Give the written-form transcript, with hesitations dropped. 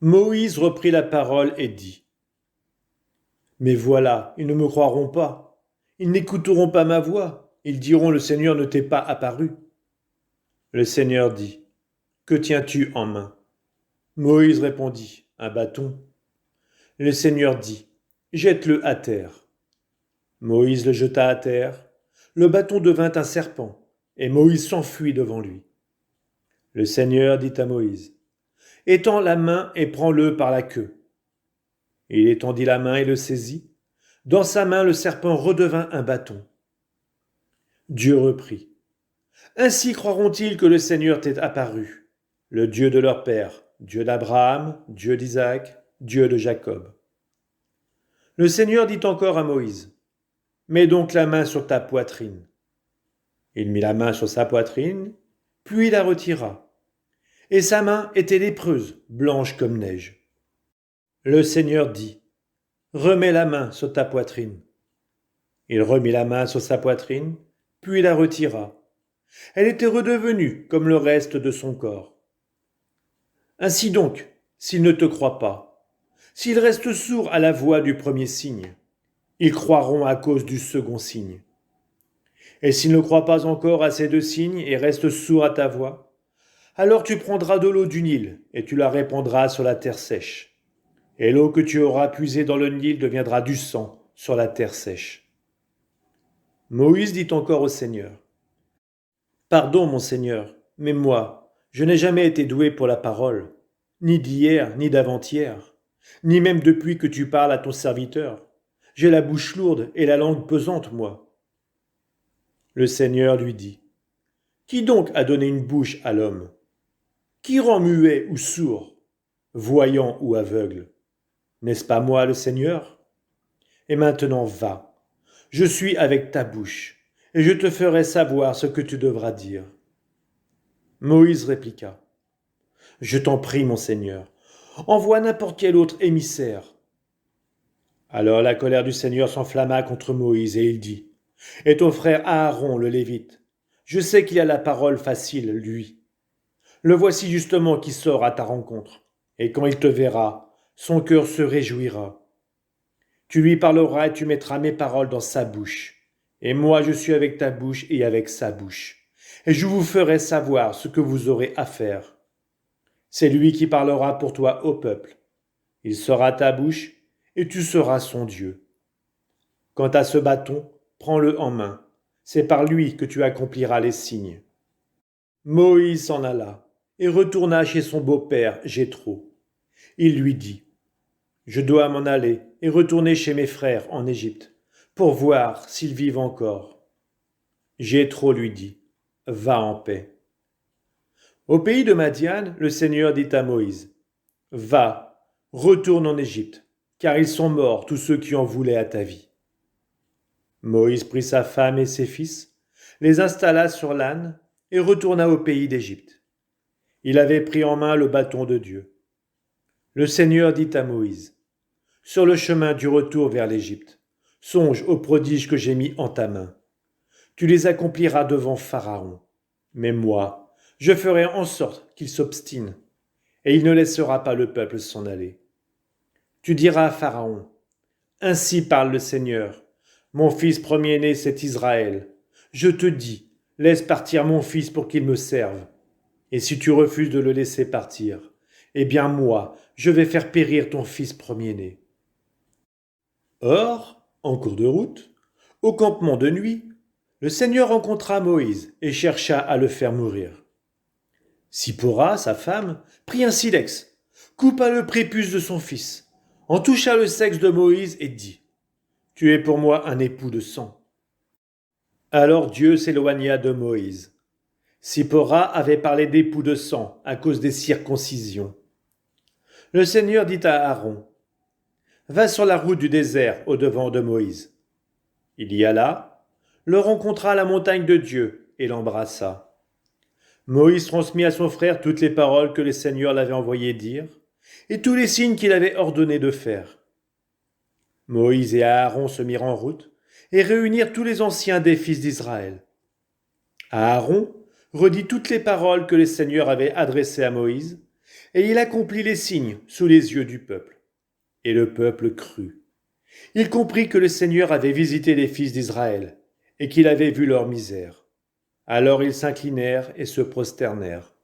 Moïse reprit la parole et dit : Mais voilà, ils ne me croiront pas. Ils n'écouteront pas ma voix. Ils diront : Le Seigneur ne t'est pas apparu. Le Seigneur dit : Que tiens-tu en main ? Moïse répondit : Un bâton. Le Seigneur dit : Jette-le à terre. Moïse le jeta à terre. Le bâton devint un serpent, et Moïse s'enfuit devant lui. Le Seigneur dit à Moïse : Étends la main et prends-le par la queue. Il étendit la main et le saisit. Dans sa main, le serpent redevint un bâton. Dieu reprit : Ainsi croiront-ils que le Seigneur t'est apparu, le Dieu de leur père, Dieu d'Abraham, Dieu d'Isaac, Dieu de Jacob. Le Seigneur dit encore à Moïse : Mets donc la main sur ta poitrine. Il mit la main sur sa poitrine, puis la retira. Et sa main était lépreuse, blanche comme neige. Le Seigneur dit : Remets la main sur ta poitrine. Il remit la main sur sa poitrine, puis la retira. Elle était redevenue comme le reste de son corps. Ainsi donc, s'ils ne te croient pas, s'ils restent sourds à la voix du premier signe, ils croiront à cause du second signe. Et s'ils ne croient pas encore à ces deux signes et restent sourds à ta voix, alors tu prendras de l'eau du Nil et tu la répandras sur la terre sèche. Et l'eau que tu auras puisée dans le Nil deviendra du sang sur la terre sèche. Moïse dit encore au Seigneur : Pardon, mon Seigneur, mais moi, je n'ai jamais été doué pour la parole, ni d'hier, ni d'avant-hier, ni même depuis que tu parles à ton serviteur. J'ai la bouche lourde et la langue pesante, moi. Le Seigneur lui dit : Qui donc a donné une bouche à l'homme ? Qui rend muet ou sourd, voyant ou aveugle ? N'est-ce pas moi, le Seigneur ? Et maintenant va, je suis avec ta bouche, et je te ferai savoir ce que tu devras dire. Moïse répliqua : Je t'en prie, mon Seigneur, envoie n'importe quel autre émissaire. Alors la colère du Seigneur s'enflamma contre Moïse, et il dit : Et ton frère Aaron, le Lévite, je sais qu'il a la parole facile, lui. Le voici justement qui sort à ta rencontre, et quand il te verra, son cœur se réjouira. Tu lui parleras et tu mettras mes paroles dans sa bouche. Et moi je suis avec ta bouche et avec sa bouche. Et je vous ferai savoir ce que vous aurez à faire. C'est lui qui parlera pour toi au peuple. Il sera ta bouche et tu seras son Dieu. Quant à ce bâton, prends-le en main. C'est par lui que tu accompliras les signes. Moïse s'en alla et retourna chez son beau-père Jéthro. Il lui dit : Je dois m'en aller et retourner chez mes frères en Égypte, pour voir s'ils vivent encore. Jéthro lui dit : Va en paix. Au pays de Madian, le Seigneur dit à Moïse : Va, retourne en Égypte, car ils sont morts tous ceux qui en voulaient à ta vie. Moïse prit sa femme et ses fils, les installa sur l'âne et retourna au pays d'Égypte. Il avait pris en main le bâton de Dieu. Le Seigneur dit à Moïse : Sur le chemin du retour vers l'Égypte, songe aux prodiges que j'ai mis en ta main. Tu les accompliras devant Pharaon. Mais moi, je ferai en sorte qu'il s'obstine, et il ne laissera pas le peuple s'en aller. Tu diras à Pharaon : Ainsi parle le Seigneur, mon fils premier-né, c'est Israël. Je te dis, laisse partir mon fils pour qu'il me serve. Et si tu refuses de le laisser partir, eh bien moi, je vais faire périr ton fils premier-né. Or, en cours de route, au campement de nuit, le Seigneur rencontra Moïse et chercha à le faire mourir. Sipora, sa femme, prit un silex, coupa le prépuce de son fils, en toucha le sexe de Moïse et dit : Tu es pour moi un époux de sang. Alors Dieu s'éloigna de Moïse. Sipora avait parlé d'époux de sang à cause des circoncisions. Le Seigneur dit à Aaron : Va sur la route du désert au-devant de Moïse. Il y alla, le rencontra à la montagne de Dieu et l'embrassa. Moïse transmit à son frère toutes les paroles que le Seigneur l'avait envoyé dire et tous les signes qu'il avait ordonné de faire. Moïse et Aaron se mirent en route et réunirent tous les anciens des fils d'Israël. Aaron redit toutes les paroles que le Seigneur avait adressées à Moïse, Et il accomplit les signes sous les yeux du peuple. Et le peuple crut. Il comprit que le Seigneur avait visité les fils d'Israël, et qu'il avait vu leur misère. Alors ils s'inclinèrent et se prosternèrent.